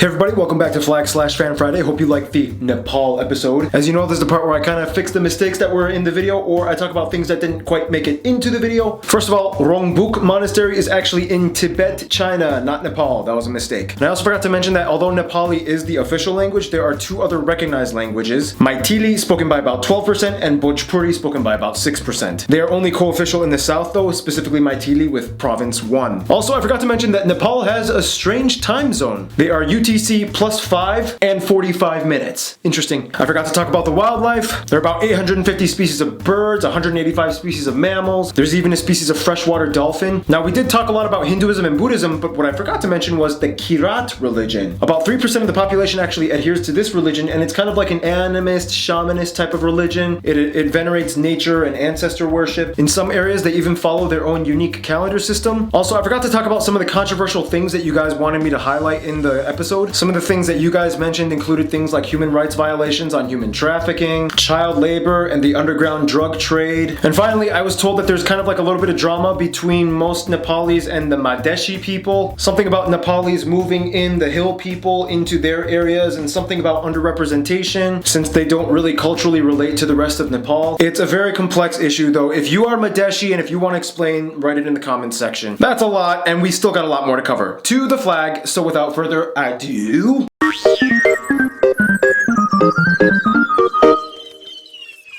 Hey everybody, welcome back to Flag/Fan Friday. Hope you liked the Nepal episode. As you know, this is the part where I kind of fix the mistakes that were in the video, or I talk about things that didn't quite make it into the video. First of all, Rongbuk Monastery is actually in Tibet, China, not Nepal. That was a mistake. And I also forgot to mention that although Nepali is the official language, there are two other recognized languages. Maithili, spoken by about 12%, and Bhojpuri, spoken by about 6%. They are only co-official in the south though, specifically Maithili with Province 1. Also, I forgot to mention that Nepal has a strange time zone. They are UTC +5 and 45 minutes. Interesting. I forgot to talk about the wildlife. There are about 850 species of birds, 185 species of mammals. There's even a species of freshwater dolphin. Now, we did talk a lot about Hinduism and Buddhism, but what I forgot to mention was the Kirat religion. About 3% of the population actually adheres to this religion, and it's kind of like an animist, shamanist type of religion. It venerates nature and ancestor worship. In some areas, they even follow their own unique calendar system. Also, I forgot to talk about some of the controversial things that you guys wanted me to highlight in the episode. Some of the things that you guys mentioned included things like human rights violations on human trafficking, child labor, and the underground drug trade. And finally, I was told that there's kind of like a little bit of drama between most Nepalis and the Madhesi people. Something about Nepalis moving in the hill people into their areas, and something about underrepresentation since they don't really culturally relate to the rest of Nepal. It's a very complex issue though. If you are Madhesi and if you want to explain, write it in the comments section. That's a lot, and we still got a lot more to cover. To the flag, so without further ado,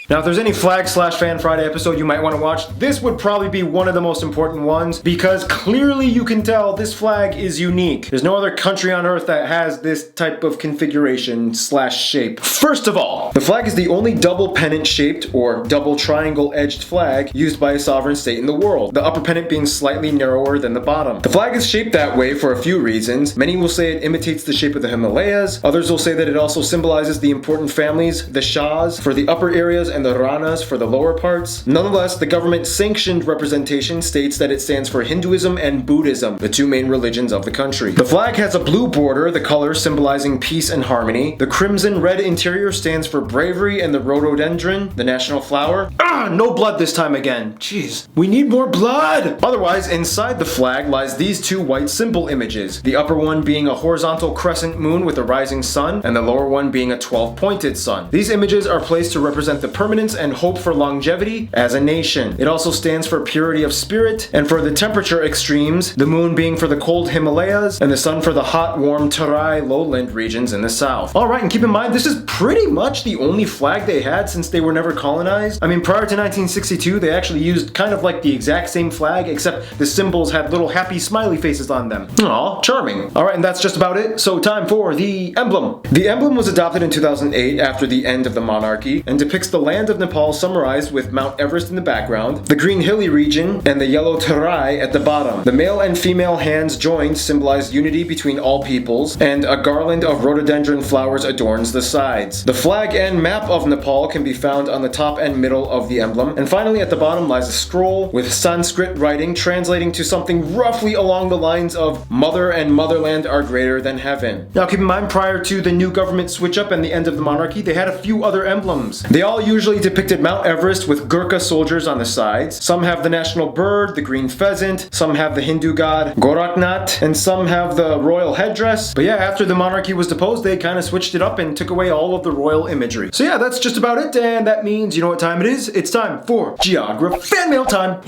now, if there's any Flag/Fan Friday episode you might want to watch, this would probably be one of the most important ones because clearly you can tell this flag is unique. There's no other country on earth that has this type of configuration/shape. First of all, the flag is the only double pennant shaped or double triangle edged flag used by a sovereign state in the world, the upper pennant being slightly narrower than the bottom. The flag is shaped that way for a few reasons. Many will say it imitates the shape of the Himalayas. Others will say that it also symbolizes the important families, the Shahs, for the upper areas and the Ranas for the lower parts. Nonetheless, the government-sanctioned representation states that it stands for Hinduism and Buddhism, the two main religions of the country. The flag has a blue border, the color symbolizing peace and harmony. The crimson-red interior stands for bravery, and the rhododendron, the national flower. No blood this time again. Jeez, we need more blood! Otherwise, inside the flag lies these two white symbol images, the upper one being a horizontal crescent moon with a rising sun, and the lower one being a 12-pointed sun. These images are placed to represent the permanence and hope for longevity as a nation. It also stands for purity of spirit, and for the temperature extremes, the moon being for the cold Himalayas, and the sun for the hot, warm Terai lowland regions in the south. Alright, and keep in mind, this is pretty much the only flag they had since they were never colonized. I mean, prior to 1962, they actually used kind of like the exact same flag, except the symbols had little happy smiley faces on them. Aw, charming. Alright, and that's just about it, so time for the emblem. The emblem was adopted in 2008 after the end of the monarchy, and depicts the land of Nepal summarized with Mount Everest in the background, the green hilly region, and the yellow Terai at the bottom. The male and female hands joined symbolize unity between all peoples, and a garland of rhododendron flowers adorns the sides. The flag and map of Nepal can be found on the top and middle of the emblem, and finally at the bottom lies a scroll with Sanskrit writing translating to something roughly along the lines of "Mother and motherland are greater than heaven." Now keep in mind, prior to the new government switch up and the end of the monarchy, they had a few other emblems. They all usually depicted Mount Everest with Gurkha soldiers on the sides. Some have the national bird, the green pheasant. Some have the Hindu god Goraknath, and some have the royal headdress. But yeah, after the monarchy was deposed, they kind of switched it up and took away all of the royal imagery. So yeah, that's just about it, and that means, you know what time it is? It's time for Geography Fan Mail time.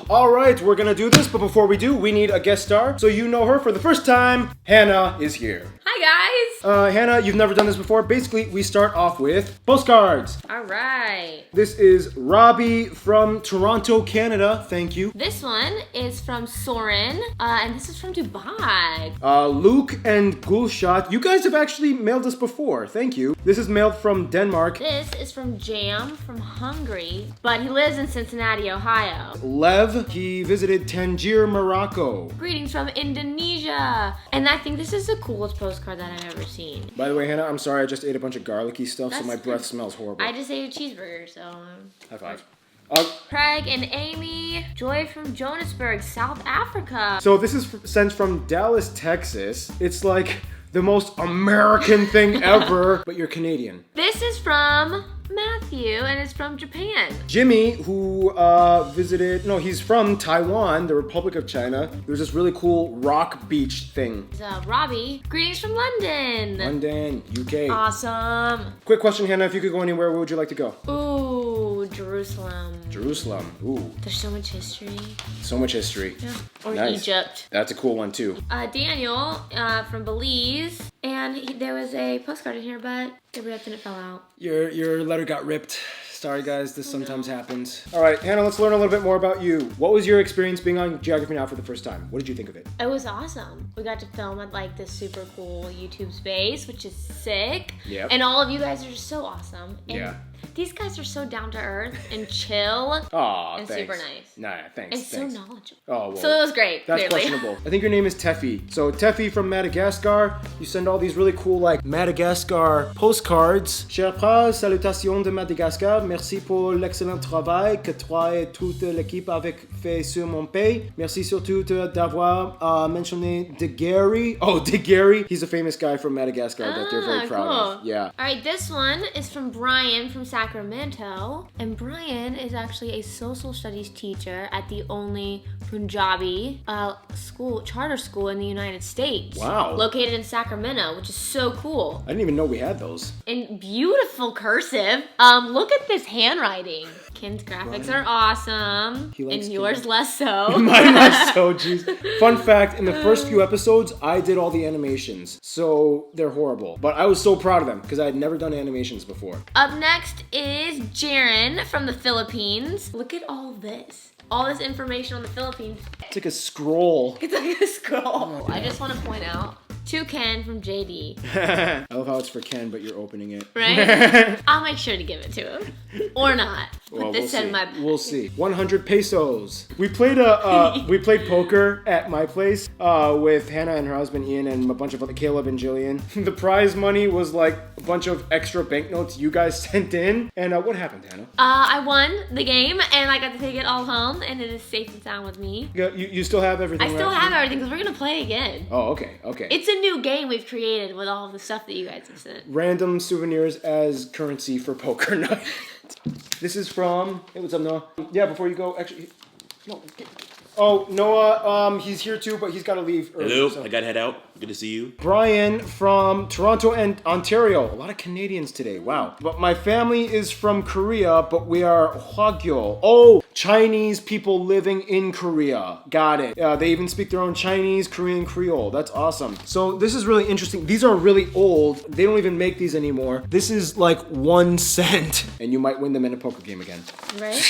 Alright, we're gonna do this, but before we do, we need a guest star. So you know her for the first time. Hannah is here. Hi guys! Hannah, you've never done this before. Basically, we start off with postcards. Alright. This is Robbie from Toronto, Canada. Thank you. This one is from Soren, and this is from Dubai. Luke and Gulshat, you guys have actually mailed us before. Thank you. This is mailed from Denmark. This is from Jam from Hungary, but he lives in Cincinnati, Ohio. Lev, he visited Tangier, Morocco. Greetings from Indonesia. And I think this is the coolest postcard that I've ever seen. By the way, Hannah, I'm sorry, I just ate a bunch of garlicky stuff, so my That's breath good. smells horrible. I just ate a cheeseburger, so... High five. Craig and Amy, Joy from Johannesburg, South Africa. So this is sent from Dallas, Texas. It's like the most American thing ever, but you're Canadian. This is from Matthew, and it's from Japan. Jimmy, who he's from Taiwan, the Republic of China. There's this really cool rock beach thing. Robbie, greetings from London. London, UK. Awesome. Quick question, Hannah, if you could go anywhere, where would you like to go? Ooh, Jerusalem. Jerusalem, ooh. There's so much history. So much history. Yeah. Or Nice. Egypt. That's a cool one too. Daniel from Belize, and there was a postcard in here, but the rip and it fell out. Your letter got ripped. Sorry guys, this sometimes happens. All right, Hannah, let's learn a little bit more about you. What was your experience being on Geography Now for the first time? What did you think of it? It was awesome. We got to film at like this super cool YouTube space, which is sick. Yep. And all of you guys are just so awesome. And Yeah. these guys are so down to earth and chill. Aw, and thanks. super nice. Nah, thanks. And thanks. so knowledgeable. Oh, well. So it was great. That's clearly. questionable. I think your name is Teffy. So Teffy from Madagascar. You send all these really cool like Madagascar postcards. Chers frères, salutations de Madagascar. Merci pour l'excellent travail que toi et toute l'équipe avec fait sur mon pays. Merci surtout d'avoir mentionné De Gary. Oh, De Gary. He's a famous guy from Madagascar that they're very proud of. Cool. Yeah. All right, this one is from Brian from Sacramento. And Brian is actually a social studies teacher at the only Punjabi charter school in the United States. Wow. Located in Sacramento, which is so cool. I didn't even know we had those. In beautiful cursive. Look at this handwriting. Ken's graphics are awesome. He likes And yours Ken. less so. Mine are so jeez. Fun fact, in the first few episodes, I did all the animations. So they're horrible. But I was so proud of them because I had never done animations before. Up next is Jaren from the Philippines. Look at all this. All this information on the Philippines. It's like a scroll. It's like a scroll. I just want to point out to Ken from JD. I love how it's for Ken, but you're opening it. Right? I'll make sure to give it to him. Or not. Well, Put this we'll in see. my We'll see. 100 pesos. We played we played poker at my place with Hannah and her husband Ian and a bunch of other Caleb and Jillian. The prize money was like a bunch of extra banknotes you guys sent in. And what happened, Hannah? I won the game and I got to take it all home and it is safe and sound with me. You still have everything, I still right? have everything because we're gonna play again. Oh, okay, okay. It's a new game we've created with all of the stuff that you guys have sent. Random souvenirs as currency for poker night. This is from. Hey, what's up, Noah? Yeah, before you go, actually. No. Oh, Noah, he's here too, but he's got to leave early. Hello, So. I gotta head out. Good to see you. Brian from Toronto and Ontario. A lot of Canadians today. Wow. But my family is from Korea, but we are Hwagyo. Oh, Chinese people living in Korea. Got it. They even speak their own Chinese, Korean, Creole. That's awesome. So this is really interesting. These are really old. They don't even make these anymore. This is like 1 cent. And you might win them in a poker game again. Right?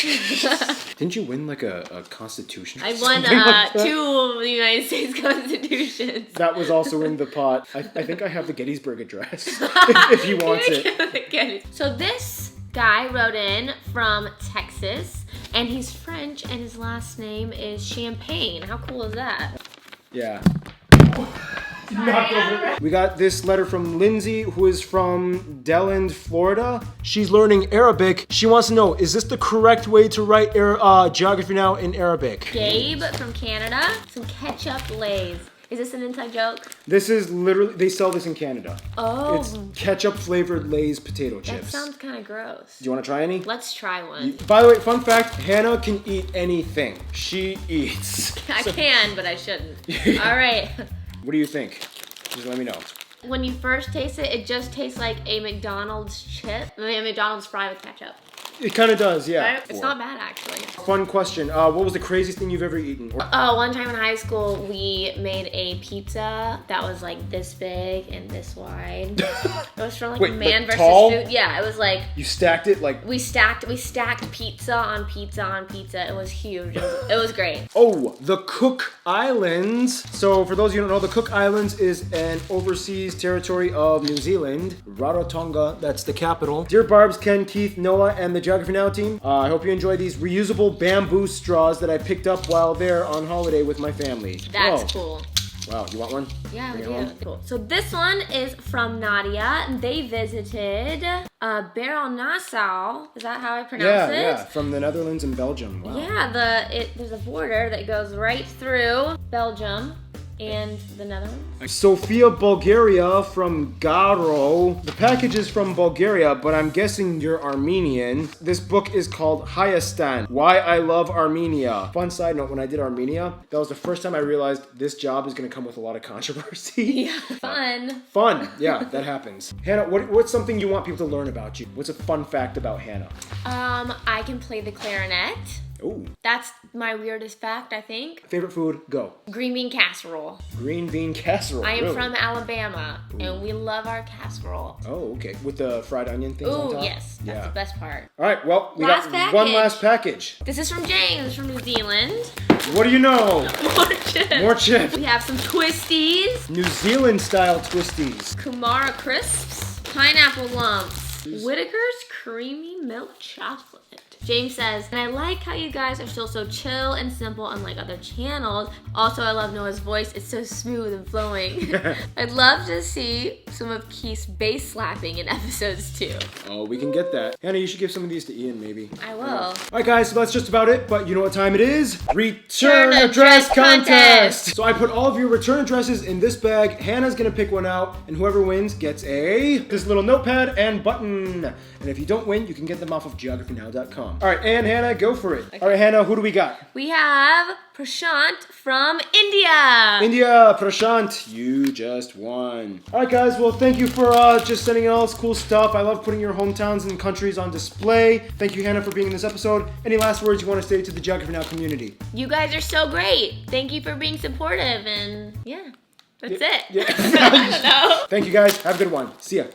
Didn't you win like a constitution? I won Something like that? 2 of the United States Constitutions. That was also in the pot. I think I have the Gettysburg Address if he wants it. So this guy wrote in from Texas, and he's French, and his last name is Champagne. How cool is that? Yeah. We got this letter from Lindsay, who is from Deland, Florida. She's learning Arabic. She wants to know, is this the correct way to write Geography Now in Arabic? Gabe from Canada, some ketchup Lays. Is this an inside joke? This is literally, they sell this in Canada. Oh. It's ketchup flavored Lay's potato That chips. sounds kind of gross. Do you want to try any? Let's try one. By the way, fun fact, Hannah can eat anything. She eats. I can, but I shouldn't. All right. What do you think? Just let me know. When you first taste it, it just tastes like a McDonald's chip. I mean, a McDonald's fry with ketchup. It kind of does, yeah. Right? It's not bad, actually. Fun question. What was the craziest thing you've ever eaten? One time in high school, we made a pizza that was like this big and this wide. It was from like Wait, Man like vs. tall? Food. Yeah, it was like You stacked it like... we stacked pizza on pizza on pizza. It was huge. It was great. Oh, the Cook Islands. So for those of you who don't know, the Cook Islands is an overseas territory of New Zealand. Rarotonga, that's the capital. Dear Barbs, Ken, Keith, Noah, and the Geography Now team, I hope you enjoy these reusable bamboo straws that I picked up while there on holiday with my family. That's cool. Wow, you want one? Yeah, we Bring it do. home. Cool. So this one is from Nadia. They visited Barrel Nassau. Is that how I pronounce it? Yeah, from the Netherlands and Belgium. Wow. Yeah, there's a border that goes right through Belgium And the Netherlands? Sofia, Bulgaria from Garo. The package is from Bulgaria, but I'm guessing you're Armenian. This book is called Hayastan, Why I Love Armenia. Fun side note, when I did Armenia, that was the first time I realized this job is going to come with a lot of controversy. Yeah. Fun. Fun. Yeah, that happens. Hannah, what's something you want people to learn about you? What's a fun fact about Hannah? I can play the clarinet. Ooh. That's my weirdest fact, I think. Favorite food? Go. Green bean casserole. Green bean casserole. I am really? from Alabama, and we love our casserole. Oh, okay. With the fried onion things on Ooh, top? yes. That's the best part. All right, well, we Last got one package. last package. This is from James from New Zealand. What do you know? More chips. More chips. We have some twisties. New Zealand style twisties. Kumara crisps. Pineapple lumps. Whitaker's creamy milk chocolate. James says, and I like how you guys are still so chill and simple unlike other channels. Also, I love Noah's voice. It's so smooth and flowing. I'd love to see some of Keith's bass slapping in episodes too. Oh, we can get that. Hannah, you should give some of these to Ian, maybe. I will. All right, guys, so that's just about it. But you know what time it is? Return Return address address contest. contest. So I put all of your return addresses in this bag. Hannah's gonna pick one out, and whoever wins gets this little notepad and button. And if you don't win, you can get them off of geographynow.com. All right, and Hannah, go for it. Okay. All right, Hannah, who do we got? We have Prashant from India. India, Prashant, you just won. All right, guys, well, thank you for just sending in all this cool stuff. I love putting your hometowns and countries on display. Thank you, Hannah, for being in this episode. Any last words you want to say to the Geography Now community? You guys are so great. Thank you for being supportive, and yeah, that's it. Yeah. I don't know. Thank you, guys. Have a good one. See ya.